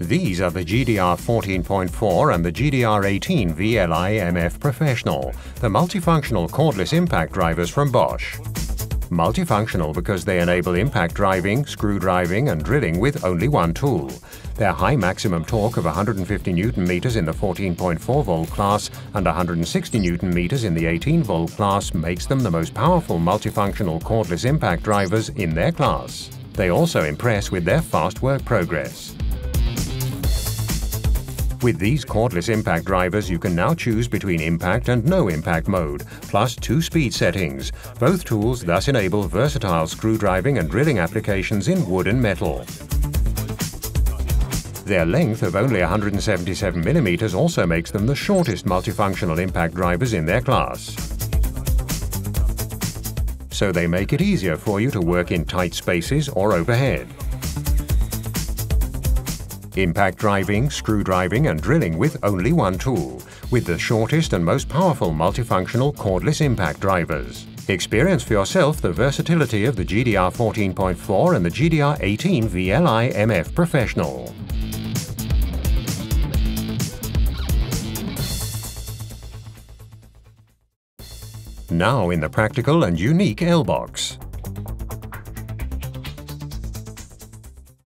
These are the GDR14.4 and the GDR18V-LI MF Professional, the multifunctional cordless impact drivers from Bosch. Multifunctional because they enable impact driving, screw driving and drilling with only one tool. Their high maximum torque of 150 Nm in the 14.4 volt class and 160 Nm in the 18 volt class makes them the most powerful multifunctional cordless impact drivers in their class. They also impress with their fast work progress. With these cordless impact drivers, you can now choose between impact and no impact mode, plus 2 speed settings. Both tools thus enable versatile screw driving and drilling applications in wood and metal. Their length of only 177 mm also makes them the shortest multifunctional impact drivers in their class. So they make it easier for you to work in tight spaces or overhead. Impact driving, screw driving and drilling with only one tool, with the shortest and most powerful multifunctional cordless impact drivers. Experience for yourself the versatility of the GDR14.4 and the GDR18V-LI MF Professional. Now in the practical and unique L-Box.